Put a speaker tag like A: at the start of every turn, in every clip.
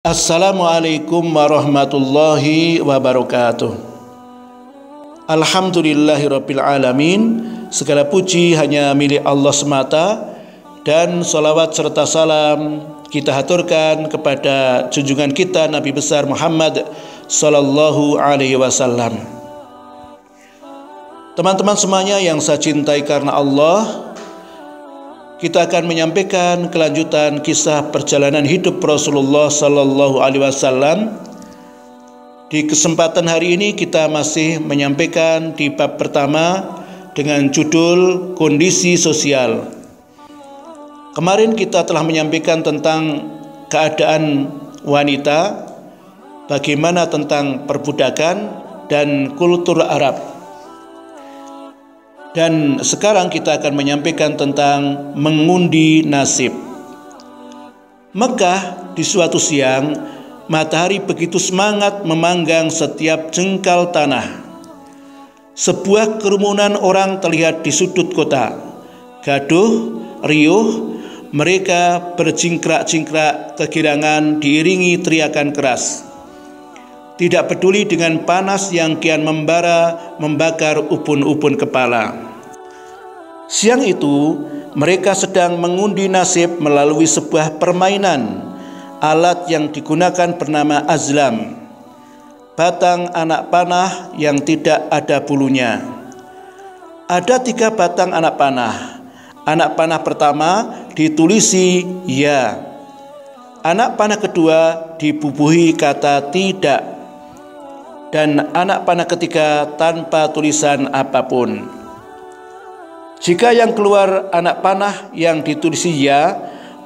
A: Assalamualaikum warahmatullahi wabarakatuh. Alhamdulillahirabbil alamin. Segala puji hanya milik Allah semata, dan salawat serta salam kita haturkan kepada junjungan kita Nabi besar Muhammad sallallahu alaihi wasallam. Teman-teman semuanya yang saya cintai karena Allah, kita akan menyampaikan kelanjutan kisah perjalanan hidup Rasulullah sallallahu alaihi wasallam. Di kesempatan hari ini kita masih menyampaikan di bab pertama dengan judul kondisi sosial. Kemarin kita telah menyampaikan tentang keadaan wanita, bagaimana tentang perbudakan dan kultur Arab. Dan sekarang kita akan menyampaikan tentang mengundi nasib. Mekah di suatu siang, matahari begitu semangat memanggang setiap jengkal tanah. Sebuah kerumunan orang terlihat di sudut kota. Gaduh, riuh, mereka berjingkrak-jingkrak kegirangan diiringi teriakan keras. Tidak peduli dengan panas yang kian membara membakar ubun-ubun kepala. Siang itu mereka sedang mengundi nasib melalui sebuah permainan. Alat yang digunakan bernama azlam, batang anak panah yang tidak ada bulunya. Ada 3 batang anak panah. Anak panah pertama ditulisi ya. Anak panah kedua dibubuhi kata tidak. Dan anak panah ketiga tanpa tulisan apapun. Jika yang keluar anak panah yang ditulisi ya,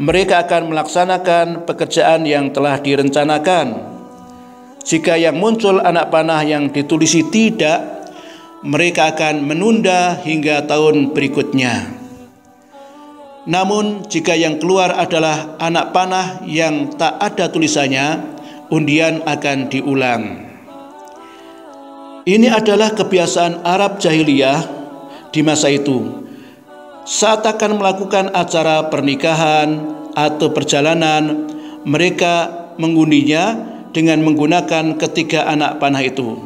A: mereka akan melaksanakan pekerjaan yang telah direncanakan. Jika yang muncul anak panah yang ditulisi tidak, mereka akan menunda hingga tahun berikutnya. Namun jika yang keluar adalah anak panah yang tak ada tulisannya, undian akan diulang. Ini adalah kebiasaan Arab jahiliyah di masa itu. Saat akan melakukan acara pernikahan atau perjalanan, mereka mengundinya dengan menggunakan ketiga anak panah itu.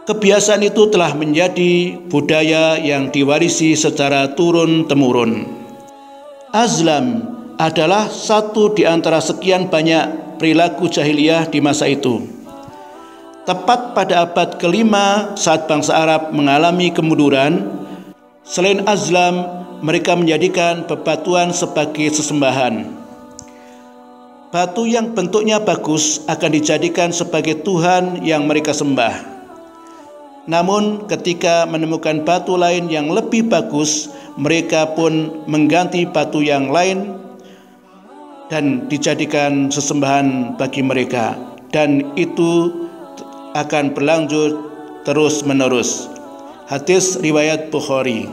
A: Kebiasaan itu telah menjadi budaya yang diwarisi secara turun-temurun. Azlam adalah satu di antara sekian banyak perilaku jahiliyah di masa itu. Tepat pada abad ke-5 saat bangsa Arab mengalami kemunduran, selain azlam, mereka menjadikan bebatuan sebagai sesembahan. Batu yang bentuknya bagus akan dijadikan sebagai Tuhan yang mereka sembah. Namun ketika menemukan batu lain yang lebih bagus, mereka pun mengganti batu yang lain dan dijadikan sesembahan bagi mereka. Dan itu akan berlanjut terus-menerus. Hadis riwayat Bukhari.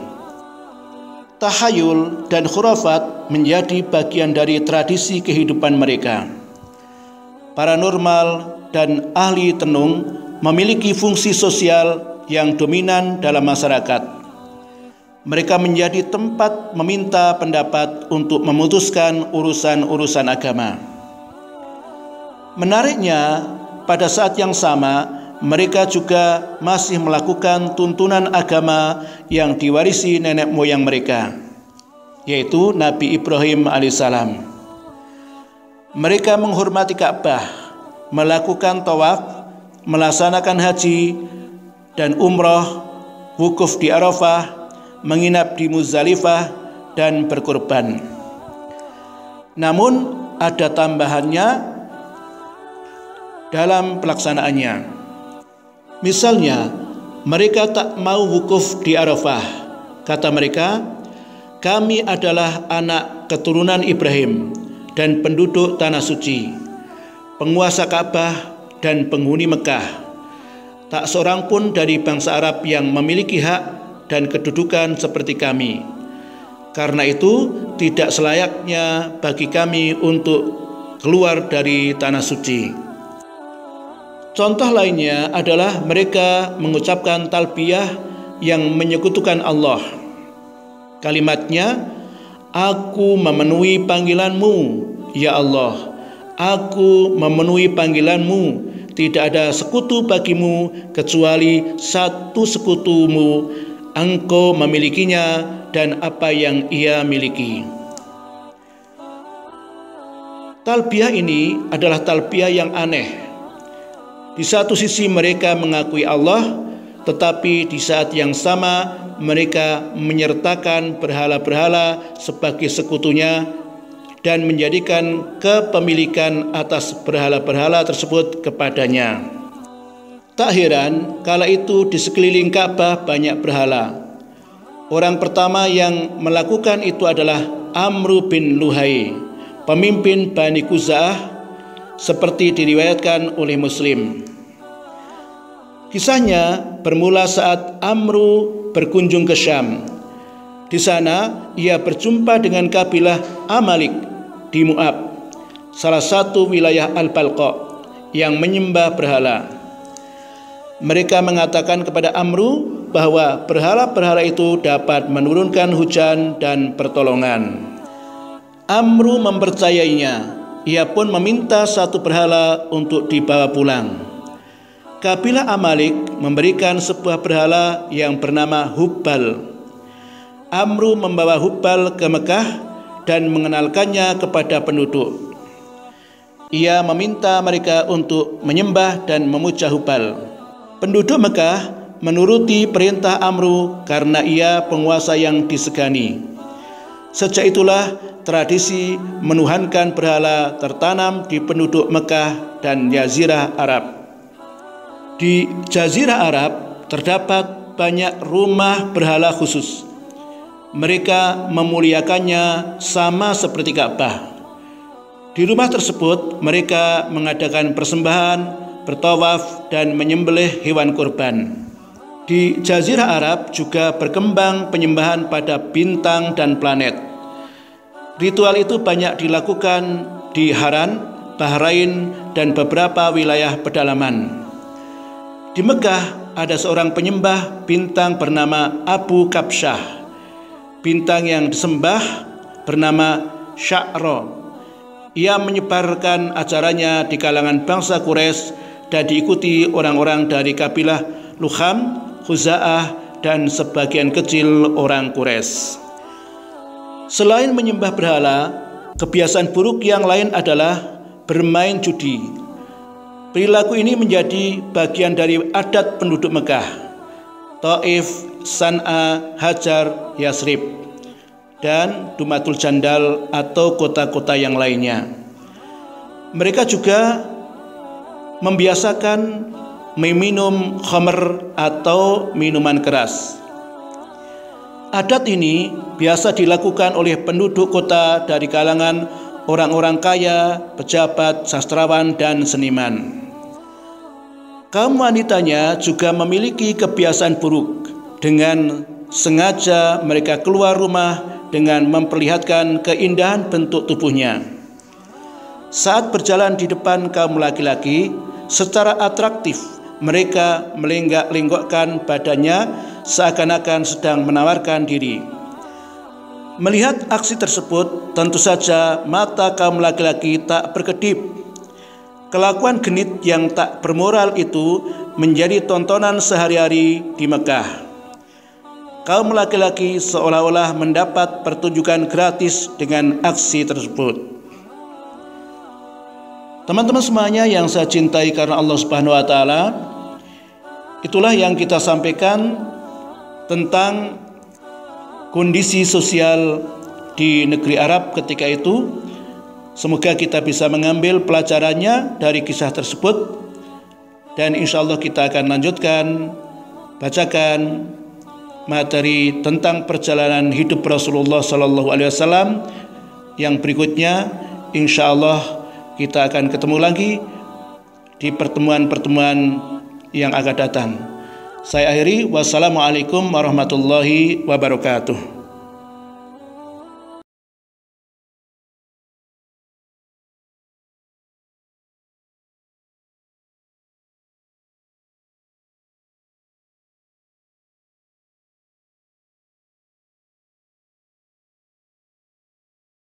A: Tahayul dan khurafat menjadi bagian dari tradisi kehidupan mereka. Paranormal dan ahli tenung memiliki fungsi sosial yang dominan dalam masyarakat. Mereka menjadi tempat meminta pendapat untuk memutuskan urusan-urusan agama. Menariknya, pada saat yang sama, mereka juga masih melakukan tuntunan agama yang diwarisi nenek moyang mereka, yaitu Nabi Ibrahim alaihissalam. Mereka menghormati Ka'bah, melakukan tawaf, melaksanakan haji dan umrah, wukuf di Arafah, menginap di Muzdalifah, dan berkorban. Namun ada tambahannya dalam pelaksanaannya. Misalnya, mereka tak mau wukuf di Arafah. Kata mereka, kami adalah anak keturunan Ibrahim dan penduduk tanah suci, penguasa Ka'bah dan penghuni Mekah. Tak seorang pun dari bangsa Arab yang memiliki hak dan kedudukan seperti kami. Karena itu, tidak selayaknya bagi kami untuk keluar dari tanah suci. Contoh lainnya adalah mereka mengucapkan talbiyah yang menyekutukan Allah. Kalimatnya, aku memenuhi panggilanmu, ya Allah. Aku memenuhi panggilanmu, tidak ada sekutu bagimu kecuali satu sekutumu, engkau memilikinya dan apa yang ia miliki. Talbiyah ini adalah talbiyah yang aneh. Di satu sisi mereka mengakui Allah, tetapi di saat yang sama mereka menyertakan berhala-berhala sebagai sekutunya dan menjadikan kepemilikan atas berhala-berhala tersebut kepadanya. Tak heran kala itu di sekeliling Ka'bah banyak berhala. Orang pertama yang melakukan itu adalah Amru bin Luhai, pemimpin Bani Khuza'ah, seperti diriwayatkan oleh Muslim. Kisahnya bermula saat Amru berkunjung ke Syam. Di sana ia berjumpa dengan kabilah Amalik di Moab, salah satu wilayah Al-Balqa yang menyembah berhala. Mereka mengatakan kepada Amru bahwa berhala-berhala itu dapat menurunkan hujan dan pertolongan. Amru mempercayainya. Ia pun meminta satu berhala untuk dibawa pulang. Kabilah Amalik memberikan sebuah berhala yang bernama Hubal. Amru membawa Hubal ke Mekah dan mengenalkannya kepada penduduk. Ia meminta mereka untuk menyembah dan memuja Hubal. Penduduk Mekah menuruti perintah Amru karena ia penguasa yang disegani. Sejak itulah tradisi menuhankan berhala tertanam di penduduk Mekah dan Jazirah Arab. Di Jazirah Arab terdapat banyak rumah berhala khusus. Mereka memuliakannya sama seperti Ka'bah. Di rumah tersebut mereka mengadakan persembahan, bertawaf dan menyembelih hewan kurban. Di Jazirah Arab juga berkembang penyembahan pada bintang dan planet. Ritual itu banyak dilakukan di Haran, Bahrain dan beberapa wilayah pedalaman. Di Mekah ada seorang penyembah bintang bernama Abu Kabsyah. Bintang yang disembah bernama Sya'ra. Ia menyebarkan ajarannya di kalangan bangsa Quraisy dan diikuti orang-orang dari kabilah Luham, Khuza'ah dan sebagian kecil orang Quraisy. Selain menyembah berhala, kebiasaan buruk yang lain adalah bermain judi. Perilaku ini menjadi bagian dari adat penduduk Mekah, Taif, San'a, Hajar, Yasrib, dan Dumatul Jandal atau kota-kota yang lainnya. Mereka juga membiasakan meminum khamr atau minuman keras. Adat ini biasa dilakukan oleh penduduk kota dari kalangan orang-orang kaya, pejabat, sastrawan, dan seniman. Kaum wanitanya juga memiliki kebiasaan buruk. Dengan sengaja mereka keluar rumah dengan memperlihatkan keindahan bentuk tubuhnya. Saat berjalan di depan kaum laki-laki, secara atraktif mereka melenggak-lenggokkan badannya seakan-akan sedang menawarkan diri. Melihat aksi tersebut, tentu saja mata kaum laki-laki tak berkedip. Kelakuan genit yang tak bermoral itu menjadi tontonan sehari-hari di Mekah. Kaum laki-laki seolah-olah mendapat pertunjukan gratis dengan aksi tersebut. Teman-teman semuanya yang saya cintai karena Allah Subhanahu wa taala, itulah yang kita sampaikan tentang kondisi sosial di negeri Arab ketika itu. Semoga kita bisa mengambil pelajarannya dari kisah tersebut, dan insya Allah kita akan lanjutkan bacakan materi tentang perjalanan hidup Rasulullah SAW yang berikutnya. Insya Allah kita akan ketemu lagi di pertemuan-pertemuan yang akan datang. Saya akhiri, wassalamualaikum warahmatullahi wabarakatuh.